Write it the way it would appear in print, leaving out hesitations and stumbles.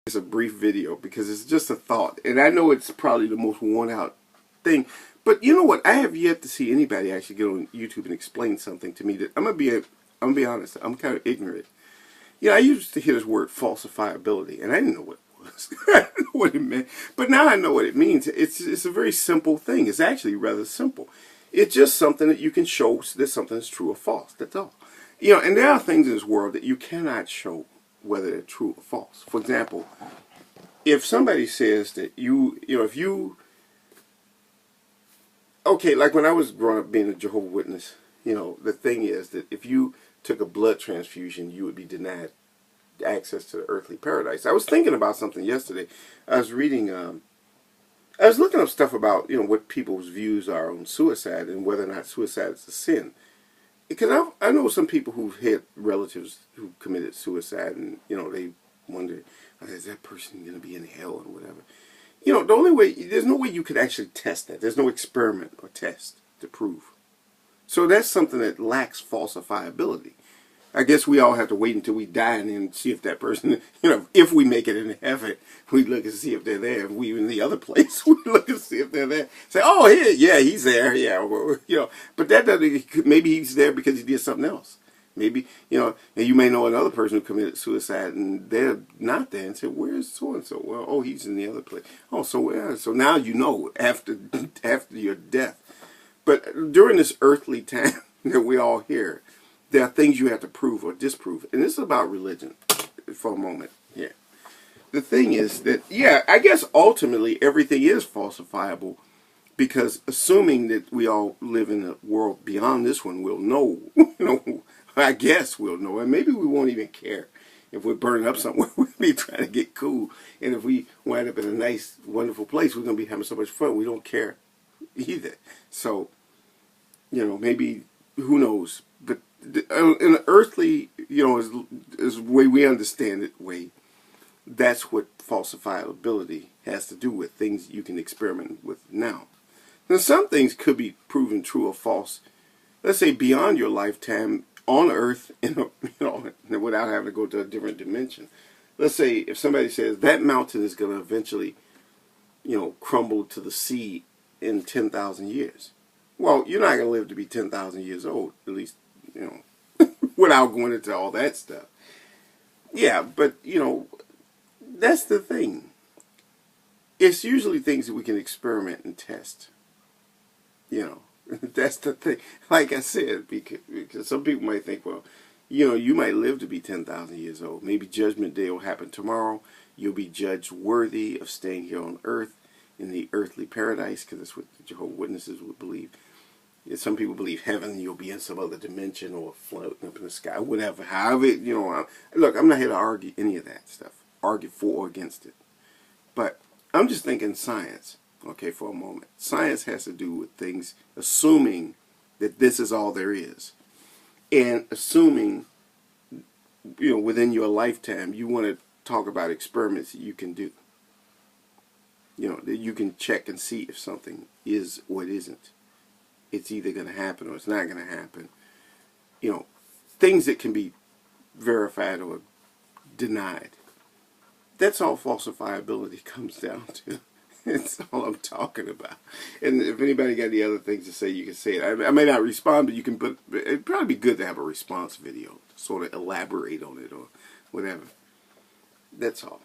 It's a brief video because it's just a thought, and I know it's probably the most worn out thing, but you know what? I have yet to see anybody actually get on YouTube and explain something to me that I'm gonna be honest. I'm kind of ignorant. You know, I used to hear this word falsifiability, and I didn't know what it was. I didn't know what it meant, but now I know what it means. It's a very simple thing. It's actually rather simple. It's just something that you can show that something is true or false. That's all. You know, and there are things in this world that you cannot show whether they're true or false. For example, if somebody says that okay, like when I was growing up being a Jehovah's Witness, you know, the thing is that if you took a blood transfusion, you would be denied access to the earthly paradise. I was thinking about something yesterday. I was reading, I was looking up stuff about, you know, what people's views are on suicide and whether or not suicide is a sin. Because I know some people who've had relatives who committed suicide, and you know they wonder, is that person going to be in hell or whatever? You know, the only way, there's no way you could actually test that. There's no experiment or test to prove. So that's something that lacks falsifiability. I guess we all have to wait until we die and then see if that person, you know, if we make it in heaven, we look and see if they're there. If we in the other place, we look and see if they're there. Say, oh, yeah, he's there. Yeah, well, you know, but that doesn't, maybe he's there because he did something else. Maybe, you know, and you may know another person who committed suicide and they're not there and say, where's so-and-so? Well, oh, he's in the other place. Oh, so yeah, so now you know after your death. But during this earthly time that we all here, there are things you have to prove or disprove. And this is about religion for a moment here. The thing is that, yeah, I guess ultimately everything is falsifiable because assuming that we all live in a world beyond this one, we'll know, you know, I guess we'll know. And maybe we won't even care. If we're burning up somewhere, we'll be trying to get cool. And if we wind up in a nice, wonderful place, we're going to be having so much fun. We don't care either. So, you know, maybe, who knows? But in the earthly, you know, is the way we understand it, that's what falsifiability has to do with, things you can experiment with now. Now, some things could be proven true or false, let's say beyond your lifetime on Earth, you know, without having to go to a different dimension. Let's say if somebody says that mountain is going to eventually, you know, crumble to the sea in 10,000 years. Well, you're not going to live to be 10,000 years old, at least, you know, without going into all that stuff. Yeah, but, you know, that's the thing. It's usually things that we can experiment and test. You know, that's the thing. Like I said, because some people might think, well, you know, you might live to be 10,000 years old. Maybe Judgment Day will happen tomorrow. You'll be judged worthy of staying here on earth in the earthly paradise, because that's what the Jehovah's Witnesses would believe. Some people believe heaven, you'll be in some other dimension or floating up in the sky, whatever. However, you know, look, I'm not here to argue any of that stuff, argue for or against it. But I'm just thinking science, okay, for a moment. Science has to do with things, assuming that this is all there is. And assuming, you know, within your lifetime, you want to talk about experiments that you can do. You know, that you can check and see if something is or it isn't. It's either going to happen or it's not going to happen. You know, things that can be verified or denied. That's all falsifiability comes down to. That's all I'm talking about. And if anybody got any other things to say, you can say it. I may not respond, but you can put. It'd probably be good to have a response video to sort of elaborate on it or whatever. That's all.